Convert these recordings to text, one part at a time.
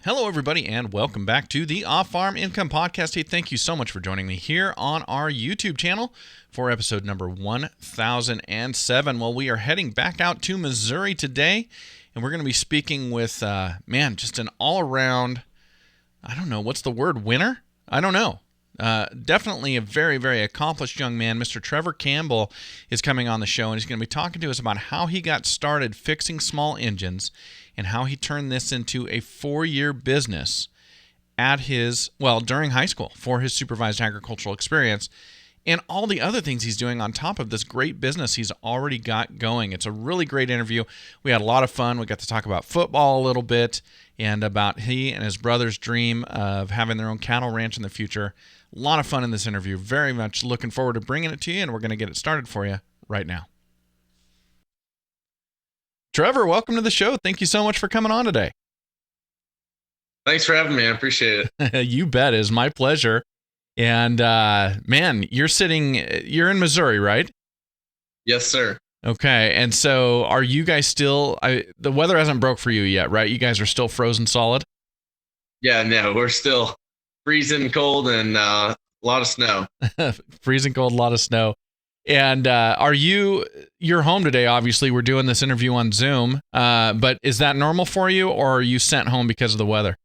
Hello, everybody, and welcome back to the Off-Farm Income Podcast. Hey, thank you so much for joining me here on our YouTube channel for episode number 1007. Well, we are heading back out to Missouri today, and we're going to be speaking with, just an all-around, I don't know, what's the word, winner? I don't know. Definitely a very, very accomplished young man. Mr. Trevor Campbell is coming on the show, and he's going to be talking to us about how he got started fixing small engines and how he turned this into a 4-year business during high school for his supervised agricultural experience and all the other things he's doing on top of this great business he's already got going. It's a really great interview. We had a lot of fun. We got to talk about football a little bit and about he and his brother's dream of having their own cattle ranch in the future. A lot of fun in this interview. Very much looking forward to bringing it to you, and we're going to get it started for you right now. Trevor, welcome to the show. Thank you so much for coming on today. Thanks for having me. I appreciate it. You bet. It is my pleasure. And you're in Missouri, right? Yes, sir. Okay. And so are you guys still, the weather hasn't broke for you yet, right? You guys are still frozen solid? Yeah, no, we're still freezing cold and a lot of snow. Freezing cold, a lot of snow. And you're home today, obviously. We're doing this interview on Zoom, but is that normal for you, or are you sent home because of the weather?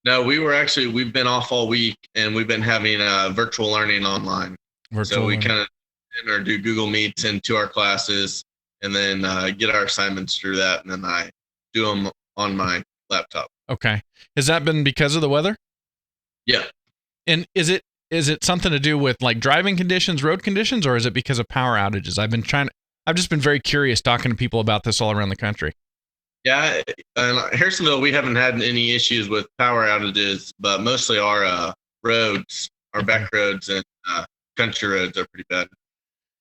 No, we've been off all week, and we've been having virtual learning online. So we kind of do Google Meets into our classes and then get our assignments through that, and then I do them on my laptop. Okay. Has that been because of the weather? Yeah. And is it something to do with like driving conditions, road conditions, or is it because of power outages? I've just been very curious talking to people about this all around the country. Yeah, in Harrisonville, we haven't had any issues with power outages, but mostly our roads, our back roads and country roads are pretty bad.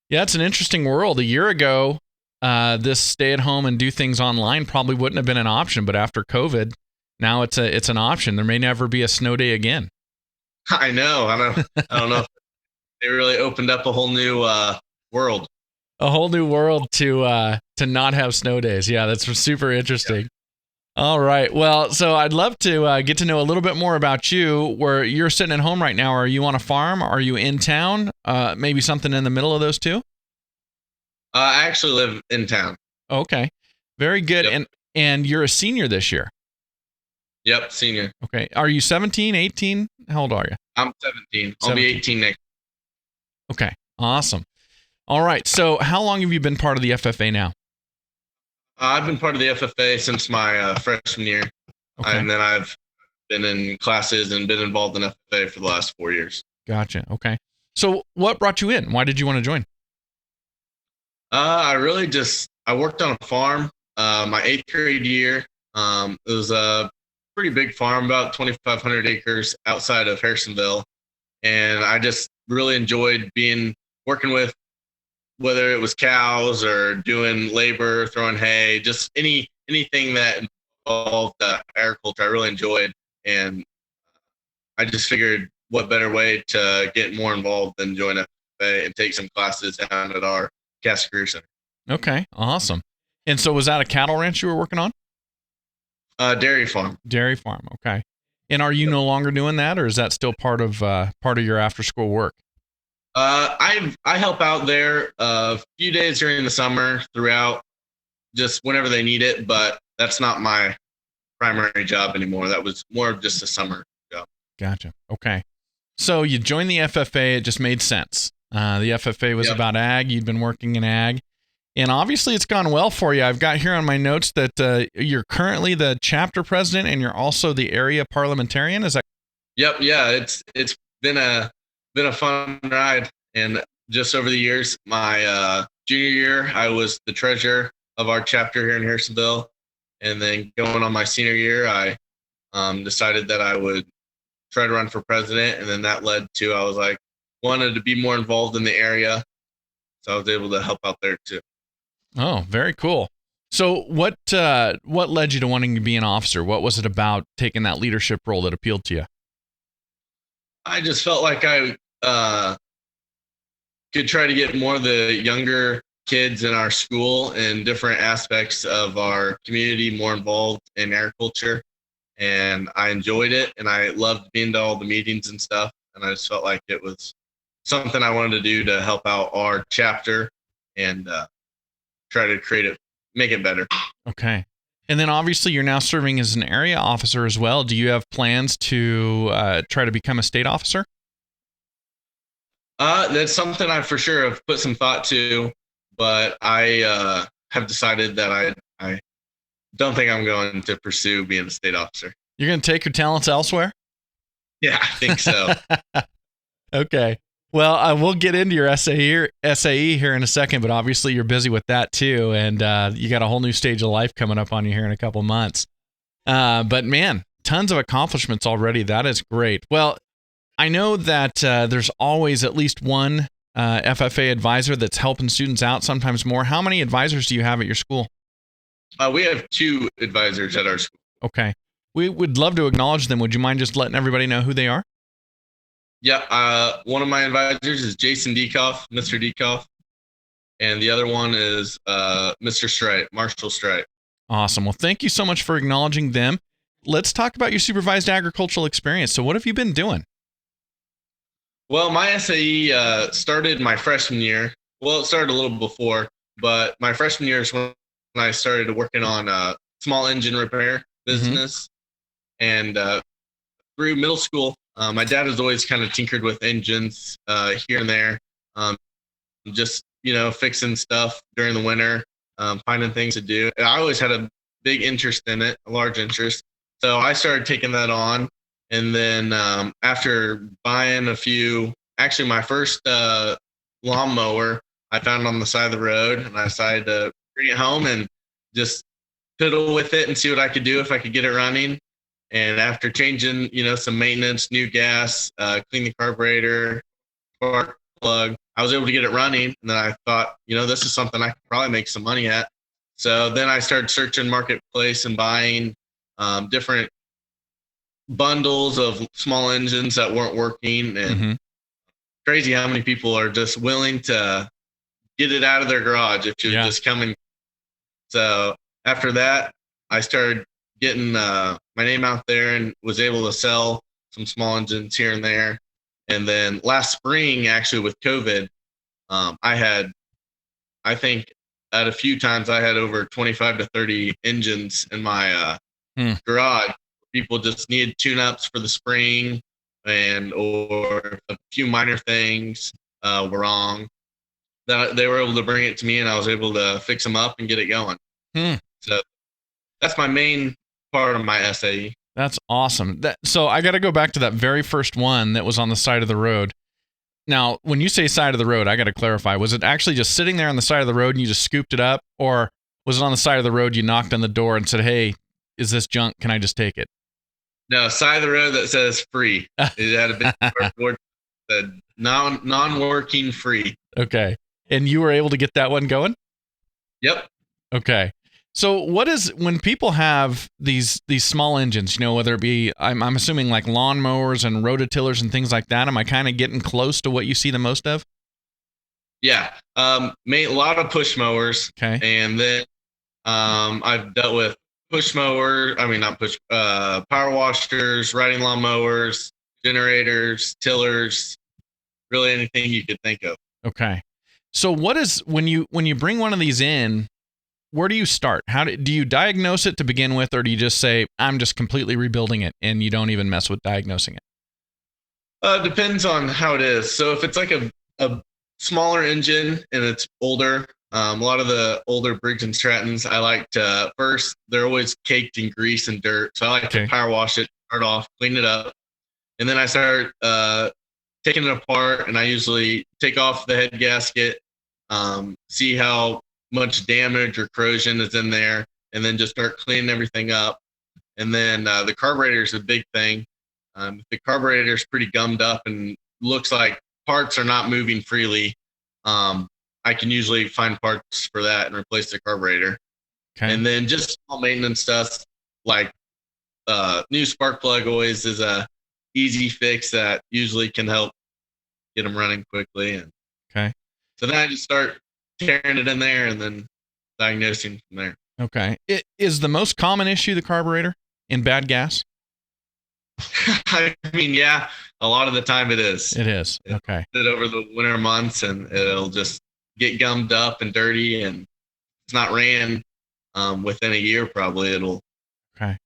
Yeah, it's an interesting world. A year ago, this stay at home and do things online probably wouldn't have been an option, but after COVID, now it's an option. There may never be a snow day again. I know. I don't know. They really opened up a whole new world. A whole new world to not have snow days. Yeah, that's super interesting. Yeah. All right. Well, so I'd love to get to know a little bit more about you. Where you're sitting at home right now. Are you on a farm? Are you in town? Maybe something in the middle of those two? I actually live in town. Okay. Very good. Yep. And you're a senior this year. Yep, senior. Okay. Are you 17, 18? How old are you? I'm 17. I'll be 18 next. Okay. Awesome. All right. So how long have you been part of the FFA now? I've been part of the FFA since my freshman year. Okay. And then I've been in classes and been involved in FFA for the last 4 years. Gotcha. Okay. So what brought you in? Why did you want to join? I worked on a farm my 8th grade year. It was a pretty big farm, about 2,500 acres outside of Harrisonville. And I just really enjoyed working with, whether it was cows or doing labor, throwing hay, just anything that involved agriculture, I really enjoyed. And I just figured what better way to get more involved than join FFA and take some classes down at our Cass Career Center. Okay, awesome. And so was that a cattle ranch you were working on? Dairy farm. Dairy farm, okay. And are you no longer doing that, or is that still part of your after school work? I help out there a few days during the summer throughout, just whenever they need it, but that's not my primary job anymore. That was more of just a summer job. Gotcha. Okay. So you joined the FFA. It just made sense. The FFA was about ag. You'd been working in ag. And obviously it's gone well for you. I've got here on my notes that you're currently the chapter president and you're also the area parliamentarian. Is that? Yep. Yeah. It's been a fun ride. And just over the years, my junior year, I was the treasurer of our chapter here in Harrisonville. And then going on my senior year, I decided that I would try to run for president. And then that led to, wanted to be more involved in the area. So I was able to help out there too. Oh, very cool. So what led you to wanting to be an officer? What was it about taking that leadership role that appealed to you? I just felt like I could try to get more of the younger kids in our school and different aspects of our community more involved in agriculture. and I enjoyed it, and I loved being to all the meetings and stuff. And I just felt like it was something I wanted to do to help out our chapter and try to make it better. Okay. And then obviously you're now serving as an area officer as well. Do you have plans to try to become a state officer? That's something I for sure have put some thought to, but I have decided that I don't think I'm going to pursue being a state officer. You're going to take your talents elsewhere? Yeah, I think so. Okay. Well, we'll get into your SAE here in a second, but obviously you're busy with that too, and you got a whole new stage of life coming up on you here in a couple months. But man, tons of accomplishments already. That is great. Well, I know that there's always at least one FFA advisor that's helping students out, sometimes more. How many advisors do you have at your school? We have 2 advisors at our school. Okay. We would love to acknowledge them. Would you mind just letting everybody know who they are? Yeah, one of my advisors is Jason Dekoff, Mr. Dekoff, and the other one is Mr. Stripe, Marshall Stripe. Awesome. Well, thank you so much for acknowledging them. Let's talk about your supervised agricultural experience. So what have you been doing? Well, my SAE started my freshman year. Well, it started a little before, but my freshman year is when I started working on a small engine repair business. And through middle school, my dad has always kind of tinkered with engines here and there, just, fixing stuff during the winter, finding things to do. And I always had a big interest in it, a large interest. So I started taking that on. And then after buying my first lawnmower, I found on the side of the road, and I decided to bring it home and just fiddle with it and see what I could do if I could get it running. And after changing, some maintenance, new gas, clean the carburetor, spark plug, I was able to get it running. And then I thought, this is something I could probably make some money at. So then I started searching marketplace and buying different bundles of small engines that weren't working. And crazy how many people are just willing to get it out of their garage if you're just coming. So after that, I started getting my name out there and was able to sell some small engines here and there. And then last spring, actually with COVID, I think at a few times I had over 25 to 30 engines in my garage. People just needed tune-ups for the spring, or a few minor things were wrong. That they were able to bring it to me, and I was able to fix them up and get it going. So that's my main part of my SAE. That's awesome. So I got to go back to that very first one that was on the side of the road. Now, when you say side of the road, I got to clarify. Was it actually just sitting there on the side of the road and you just scooped it up? Or was it on the side of the road, you knocked on the door and said, hey, is this junk? Can I just take it? No, side of the road that says free. It had a big cardboard that said non-working free. Okay. And you were able to get that one going? Yep. Okay. So when people have these small engines, whether it be, I'm assuming like lawnmowers and rototillers and things like that, am I kind of getting close to what you see the most of? Yeah. A lot of push mowers. Okay. And then I've dealt with power washers, riding lawnmowers, generators, tillers, really anything you could think of. Okay. So when you bring one of these in, where do you start? Do you diagnose it to begin with, or do you just say, I'm just completely rebuilding it, and you don't even mess with diagnosing it? Depends on how it is. So if it's like a smaller engine and it's older, a lot of the older Briggs and Strattons, I like to first, they're always caked in grease and dirt. So I like to power wash it, start off, clean it up. And then I start taking it apart, and I usually take off the head gasket, see how much damage or corrosion is in there, and then just start cleaning everything up. And then the carburetor is a big thing. If the carburetor is pretty gummed up and looks like parts are not moving freely, I can usually find parts for that and replace the carburetor. Okay. And then just small maintenance stuff like new spark plug always is a easy fix that usually can help get them running quickly. And okay. So then I just start tearing it in there and then diagnosing from there. Okay. Is the most common issue the carburetor in bad gas? I mean, yeah, a lot of the time it is. It is. Okay. It over the winter months, and it'll just get gummed up and dirty, and it's not ran within a year. Probably it'll. Okay.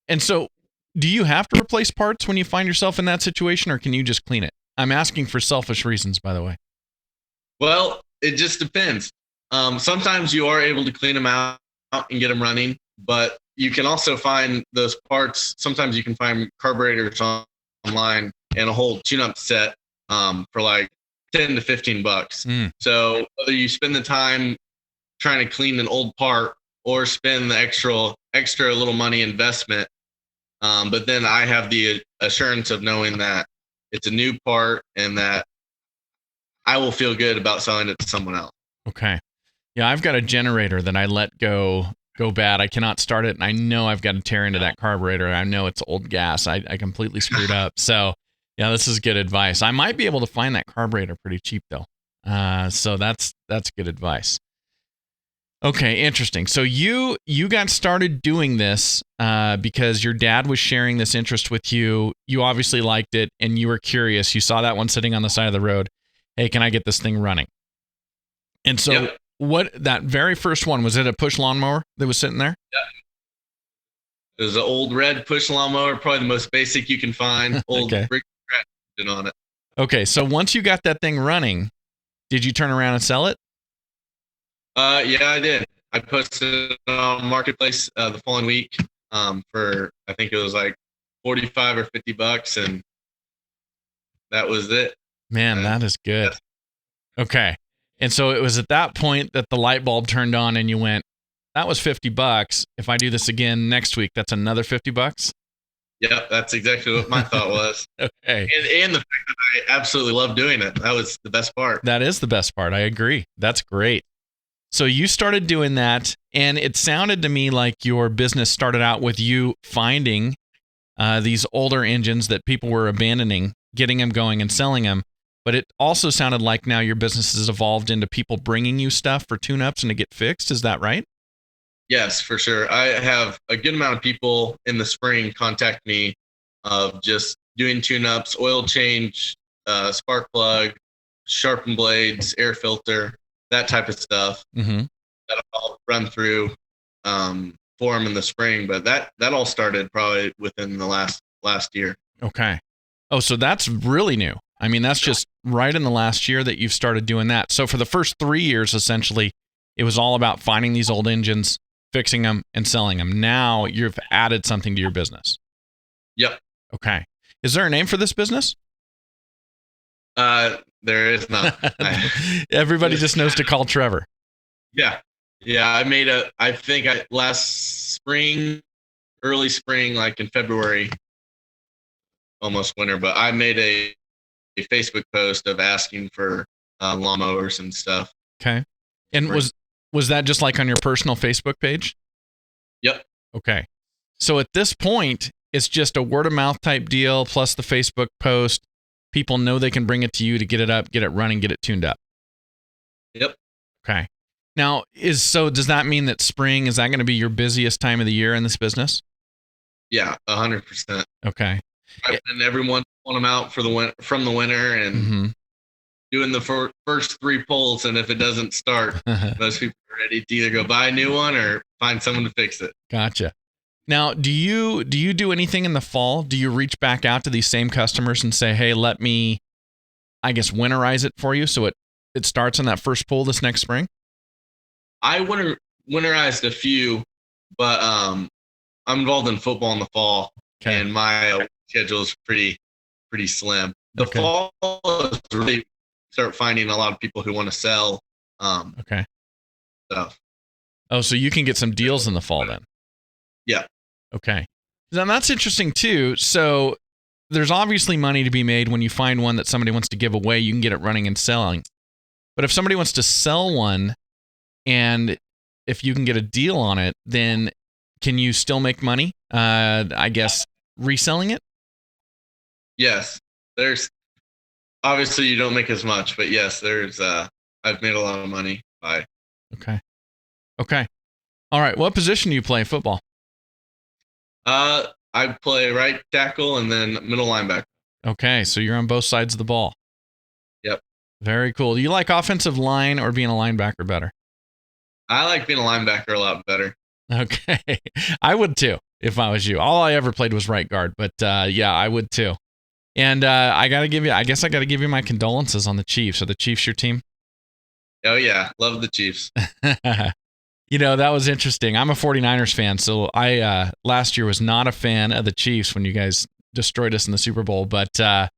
And so, do you have to replace parts when you find yourself in that situation, or can you just clean it? I'm asking for selfish reasons, by the way. Well, it just depends. Sometimes you are able to clean them out and get them running, but you can also find those parts. Sometimes you can find carburetors online and a whole tune-up set for like 10 to 15 bucks. So whether you spend the time trying to clean an old part or spend the extra little money investment, but then I have the assurance of knowing that it's a new part and that I will feel good about selling it to someone else. Okay. Yeah, I've got a generator that I let go bad. I cannot start it, and I know I've got to tear into that carburetor. I know it's old gas. I completely screwed up. So, yeah, this is good advice. I might be able to find that carburetor pretty cheap, though. So that's good advice. Okay, interesting. So you got started doing this because your dad was sharing this interest with you. You obviously liked it, and you were curious. You saw that one sitting on the side of the road. Hey, can I get this thing running? And so Yep. What, that very first one, was it a push lawnmower that was sitting there? Yeah. It was an old red push lawnmower, probably the most basic you can find. Old Okay. brick scratch on it. Okay, so once you got that thing running, did you turn around and sell it? Yeah, I did. I posted it on Marketplace the following week for, I think it was like 45 or 50 bucks, and that was it. Man, that is good. Yes. Okay. And so it was at that point that the light bulb turned on and you went, that was 50 bucks. If I do this again next week, that's another 50 bucks. Yeah, that's exactly what my thought was. Okay. And the fact that I absolutely love doing it. That was the best part. That is the best part. I agree. That's great. So you started doing that, and it sounded to me like your business started out with you finding these older engines that people were abandoning, getting them going and selling them. But it also sounded like now your business has evolved into people bringing you stuff for tune-ups and to get fixed. Is that right? Yes, for sure. I have a good amount of people in the spring contact me of just doing tune-ups, oil change, spark plug, sharpen blades, air filter, that type of stuff. Mm-hmm. That I'll run through for them in the spring. But that all started probably within the last year. Okay. Oh, so that's really new. I mean, that's just right in the last year that you've started doing that. So for the first 3 years, essentially, it was all about finding these old engines, fixing them, and selling them. Now you've added something to your business. Yep. Okay. Is there a name for this business? There is not. Everybody just knows to call Trevor. Yeah. I think last spring, early spring, like in February, almost winter, but I made a Facebook post of asking for lawnmowers and stuff. Okay. And was that just like on your personal Facebook page? Yep. Okay. So at this point, it's just a word of mouth type deal plus the Facebook post. People know they can bring it to you to get it up, get it running, get it tuned up. Yep. Okay. Now, does that mean that spring, is that going to be your busiest time of the year in this business? Yeah, 100%. Okay. And everyone want them out from the winter and doing the first 3 pulls, and if it doesn't start, most people are ready to either go buy a new one or find someone to fix it. Gotcha. Now, do you do anything in the fall? Do you reach back out to these same customers and say, hey, let me, I guess, winterize it for you so it starts on that first pull this next spring? I winterized a few, but I'm involved in football in the fall, and my schedule is pretty slim. The fall is really start finding a lot of people who want to sell stuff. Oh, so you can get some deals in the fall then? Yeah. Okay. Now that's interesting too. So there's obviously money to be made when you find one that somebody wants to give away. You can get it running and selling. But if somebody wants to sell one, and if you can get a deal on it, then can you still make money? I guess reselling it? Yes. There's obviously you don't make as much, but yes, there's I've made a lot of money by. Okay. All right. What position do you play in football? I play right tackle and then middle linebacker. Okay, so you're on both sides of the ball. Yep. Very cool. Do you like offensive line or being a linebacker better? I like being a linebacker a lot better. Okay. I would too if I was you. All I ever played was right guard, but yeah, I would too. And I got to give you my condolences on the Chiefs. Are the Chiefs your team? Oh, yeah. Love the Chiefs. That was interesting. I'm a 49ers fan, so I last year was not a fan of the Chiefs when you guys destroyed us in the Super Bowl. But, I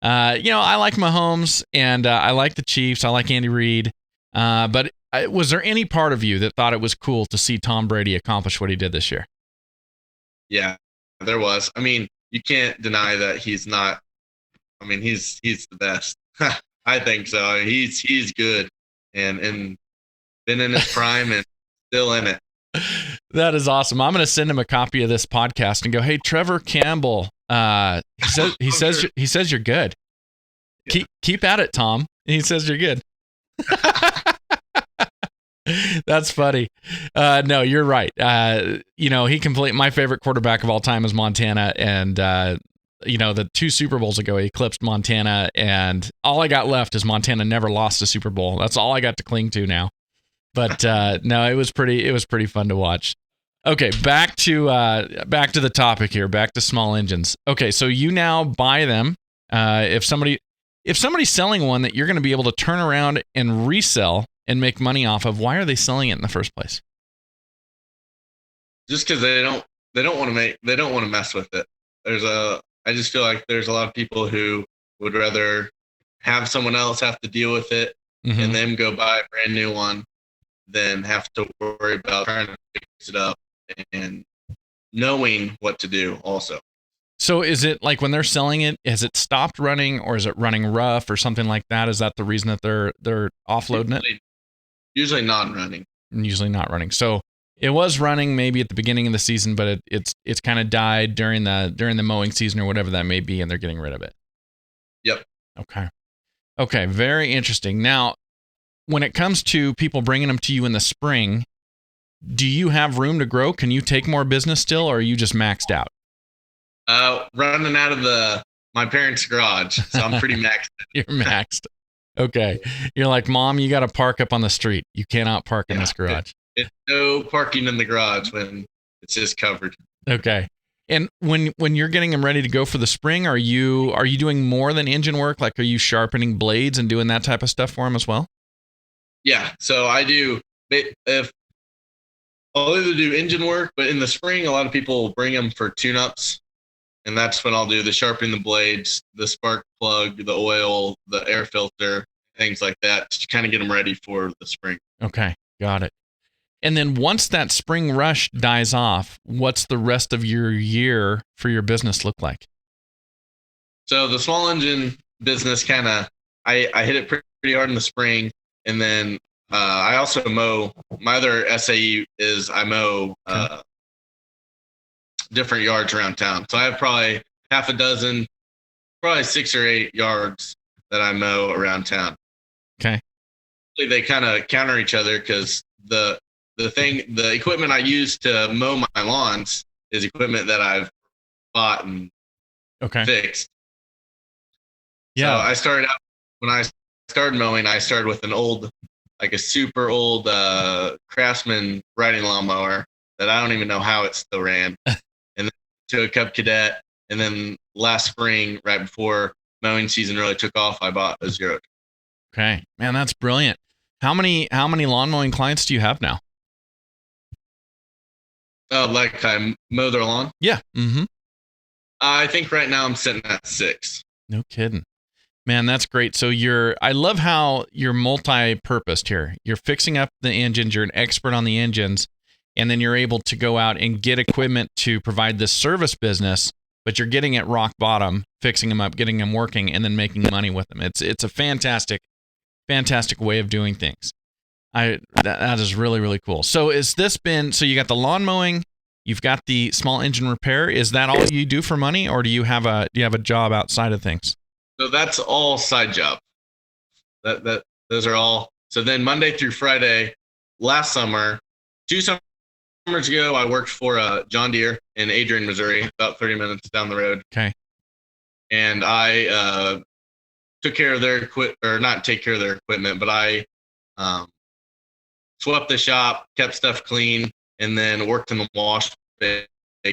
like Mahomes, and I like the Chiefs. I like Andy Reid. But was there any part of you that thought it was cool to see Tom Brady accomplish what he did this year? Yeah, there was. I mean, you can't deny that he's not. I mean, he's the best. I think so. He's good and been in his prime and still in it. That is awesome. I'm going to send him a copy of this podcast and go, "Hey, Trevor Campbell. He says you're good. Yeah. Keep at it, Tom. He says you're good." That's funny. No, you're right. My favorite quarterback of all time is Montana, and the 2 Super Bowls ago he eclipsed Montana, and all I got left is Montana never lost a Super Bowl. That's all I got to cling to now. But no, it was pretty fun to watch. Okay, back to the topic here, back to small engines. Okay, so you now buy them. If somebody's selling one that you're going to be able to turn around and resell and make money off of, why are they selling it in the first place? Just because they don't want to mess with it. I just feel like there's a lot of people who would rather have someone else have to deal with it and then go buy a brand new one than have to worry about trying to fix it up and knowing what to do also. So is it like when they're selling it, has it stopped running or is it running rough or something like that? Is that the reason that they're offloading it? Usually not running. Usually not running. So it was running maybe at the beginning of the season, but it's kind of died during the mowing season or whatever that may be, and they're getting rid of it. Yep. Okay. Very interesting. Now, when it comes to people bringing them to you in the spring, do you have room to grow? Can you take more business still, or are you just maxed out? Running out of my parents' garage, so I'm pretty maxed. You're maxed. Okay. You're like, Mom, you got to park up on the street. You cannot park in this garage. It's no parking in the garage when it's just covered. Okay. And when you're getting them ready to go for the spring, are you doing more than engine work? Like, are you sharpening blades and doing that type of stuff for them as well? Yeah. So I do. If I'll either do engine work, but in the spring, a lot of people will bring them for tune-ups. And that's when I'll do the sharpening the blades, the spark plug, the oil, the air filter, things like that, to kind of get them ready for the spring. Okay, got it. And then once that spring rush dies off, what's the rest of your year for your business look like? So the small engine business I hit it pretty hard in the spring. And then I also mow. My other SAE is I mow different yards around town. So I have probably half a dozen, probably 6 or 8 yards that I mow around town. Okay. They kind of counter each other because the equipment I use to mow my lawns is equipment that I've bought and fixed. Yeah. So I started out when I started mowing, I started with a super old Craftsman riding lawnmower that I don't even know how it still ran. And then to a Cub Cadet, and then last spring, right before mowing season really took off, I bought a Zero. Okay, man, that's brilliant. How many lawn mowing clients do you have now? Like I mow their lawn? Yeah. Mm-hmm. I think right now I'm sitting at 6. No kidding. Man, that's great. So I love how you're multi-purposed here. You're fixing up the engines, you're an expert on the engines, and then you're able to go out and get equipment to provide this service business, but you're getting at rock bottom, fixing them up, getting them working, and then making money with them. It's a fantastic way of doing things. That is really, really cool. So so you got the lawn mowing, you've got the small engine repair. Is that all you do for money, or do you have a job outside of things? So that's all side job. Those are all. So then Monday through Friday, last summer, 2 summers summers ago, I worked for John Deere in Adrian, Missouri, about 30 minutes down the road. Okay. And I took care of their not take care of their equipment, but I um, swept the shop, kept stuff clean, and then worked in the wash bay,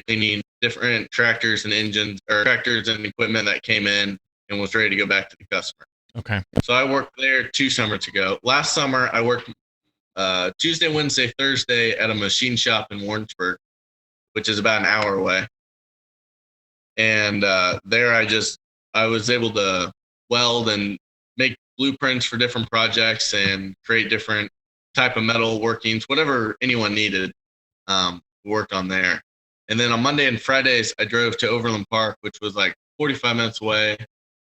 cleaning different tractors and engines, or tractors and equipment that came in and was ready to go back to the customer. Okay. So I worked there 2 summers ago. Last summer, I worked Tuesday, Wednesday, Thursday at a machine shop in Warrensburg, which is about an hour away. And there I was able to weld and make blueprints for different projects and create different type of metal workings, whatever anyone needed, worked on there. And then on Monday and Fridays, I drove to Overland Park, which was like 45 minutes away.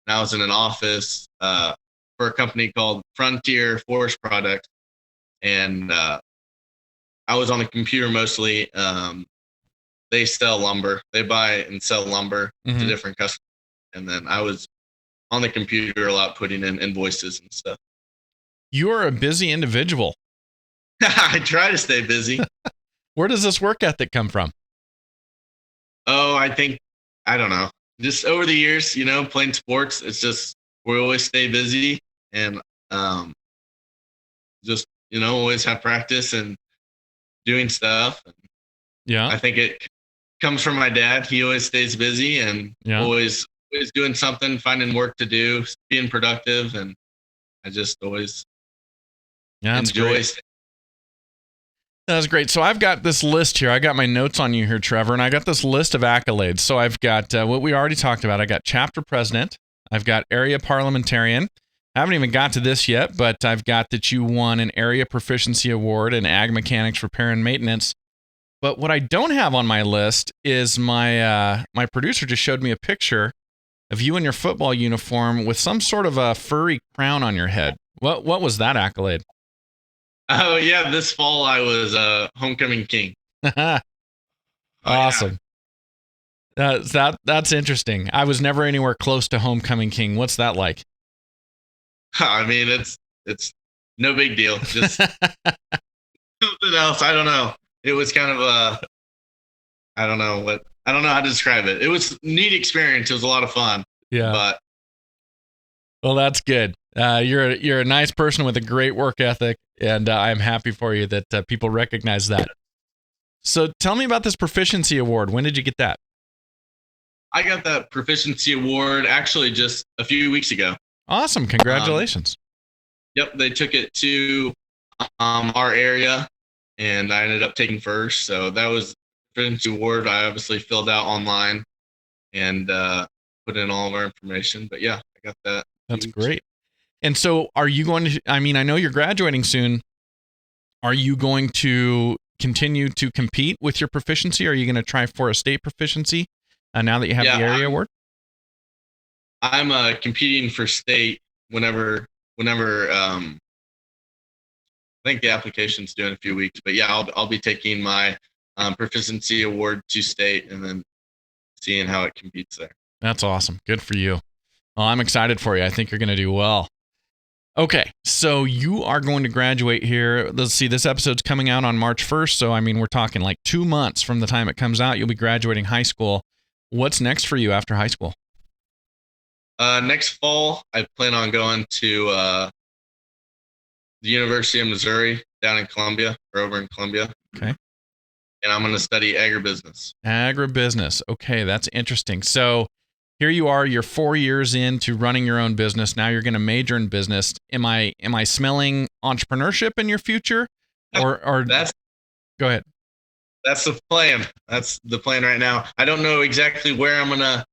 And I was in an office for a company called Frontier Forest Products. And I was on the computer mostly. They sell lumber. They buy and sell lumber to different customers. And then I was on the computer a lot, putting in invoices and stuff. You're a busy individual. I try to stay busy. Where does this work ethic come from? Oh, I don't know. Just over the years, playing sports, it's just, we always stay busy and just, always have practice and doing stuff. Yeah. I think it comes from my dad. He always stays busy and always doing something, finding work to do, being productive. And I just always enjoy. That's great. So I've got this list here. I got my notes on you here, Trevor, and I got this list of accolades. So I've got what we already talked about. I got chapter president. I've got area parliamentarian. I haven't even got to this yet, but I've got that you won an area proficiency award in ag mechanics repair and maintenance. But what I don't have on my list is my producer just showed me a picture of you in your football uniform with some sort of a furry crown on your head. What was that accolade? Oh yeah, this fall I was homecoming king. Awesome. That's interesting. I was never anywhere close to homecoming king. What's that like? I mean, it's no big deal. Just something else. I don't know. It was kind of I don't know how to describe it. It was a neat experience. It was a lot of fun. Yeah. But well, that's good. You're a nice person with a great work ethic, and I'm happy for you that people recognize that. So tell me about this Proficiency Award. When did you get that? I got that Proficiency Award actually just a few weeks ago. Awesome. Congratulations. Yep. They took it to our area, and I ended up taking first. So that was the Proficiency Award. I obviously filled out online and put in all of our information. But yeah, I got that. That's great. And so are you going to, I mean, I know you're graduating soon. Are you going to continue to compete with your proficiency? Are you going to try for a state proficiency now that you have the area award? I'm competing for state whenever I think the application's due in a few weeks, but yeah, I'll be taking my Proficiency Award to state and then seeing how it competes there. That's awesome. Good for you. Well, I'm excited for you. I think you're going to do well. Okay, so you are going to graduate here. Let's see, this episode's coming out on March 1st, so I mean, we're talking like 2 months from the time it comes out. You'll be graduating high school. What's next for you after high school? Next fall, I plan on going to the University of Missouri down in Columbia, or over in Columbia. Okay. And I'm going to study agribusiness. Agribusiness. Okay, that's interesting. So here you are, you're 4 years into running your own business. Now you're going to major in business. Am I smelling entrepreneurship in your future? Or go ahead. That's the plan. That's the plan right now. I don't know exactly where I'm going to,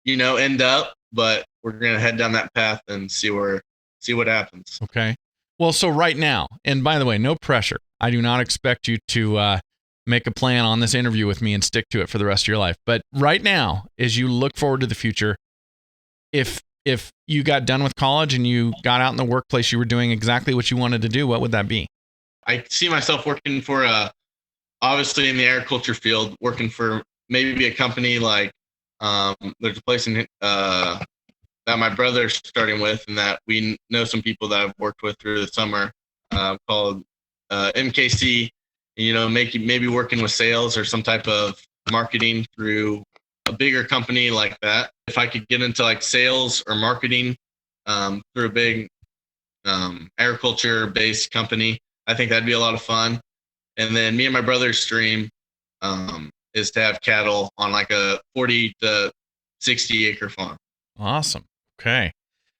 end up, but we're going to head down that path and see what happens. Okay. Well, so right now, and by the way, no pressure. I do not expect you to make a plan on this interview with me and stick to it for the rest of your life. But right now, as you look forward to the future, if you got done with college and you got out in the workplace, you were doing exactly what you wanted to do, what would that be? I see myself working for obviously in the agriculture field, working for maybe a company like there's a place in that my brother's starting with, and that we know some people that I've worked with through the summer called MKC maybe working with sales or some type of marketing through a bigger company like that. If I could get into like sales or marketing through a big agriculture-based company, I think that'd be a lot of fun. And then me and my brother's dream is to have cattle on like a 40 to 60 acre farm. Awesome. Okay.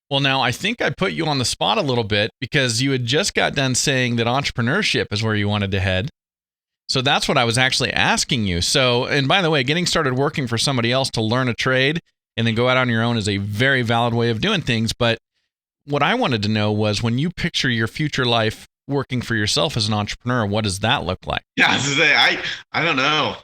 Well, now I think I put you on the spot a little bit because you had just got done saying that entrepreneurship is where you wanted to head. So that's what I was actually asking you. So, and by the way, getting started working for somebody else to learn a trade and then go out on your own is a very valid way of doing things. But what I wanted to know was, when you picture your future life working for yourself as an entrepreneur, what does that look like? Yeah, I don't know.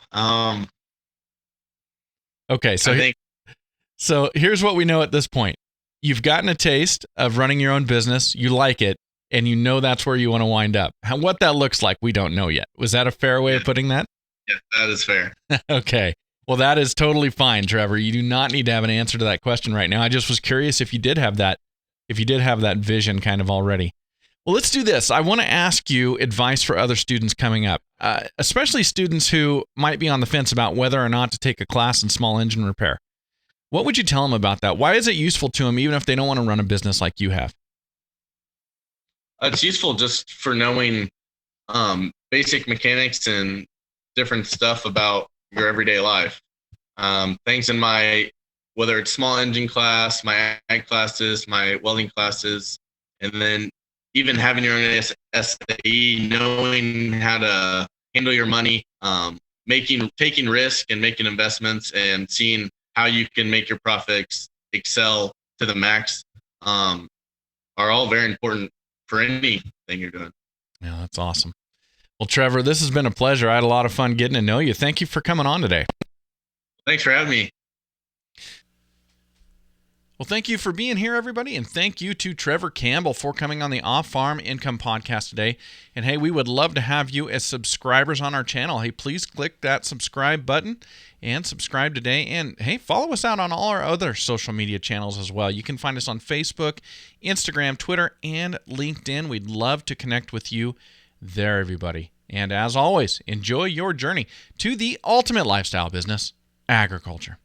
Okay, so here's what we know at this point. You've gotten a taste of running your own business. You like it, and you know that's where you want to wind up. What that looks like, we don't know yet. Was that a fair way of putting that? Yeah, that is fair. Okay. Well, that is totally fine, Trevor. You do not need to have an answer to that question right now. I just was curious if you did have that vision kind of already. Well, let's do this. I want to ask you advice for other students coming up, especially students who might be on the fence about whether or not to take a class in small engine repair. What would you tell them about that? Why is it useful to them, even if they don't want to run a business like you have? It's useful just for knowing basic mechanics and different stuff about your everyday life. Things in whether it's small engine class, my ag classes, my welding classes, and then even having your own SAE, knowing how to handle your money, taking risk and making investments, and seeing how you can make your profits excel to the max, are all very important for anything you're doing. Yeah, that's awesome. Well, Trevor, this has been a pleasure. I had a lot of fun getting to know you. Thank you for coming on today. Thanks for having me. Well, thank you for being here, everybody, and thank you to Trevor Campbell for coming on the Off-Farm Income Podcast today. And hey, we would love to have you as subscribers on our channel. Hey, please click that subscribe button and subscribe today. And hey, follow us out on all our other social media channels as well. You can find us on Facebook, Instagram, Twitter, and LinkedIn. We'd love to connect with you there, everybody. And as always, enjoy your journey to the ultimate lifestyle business, agriculture.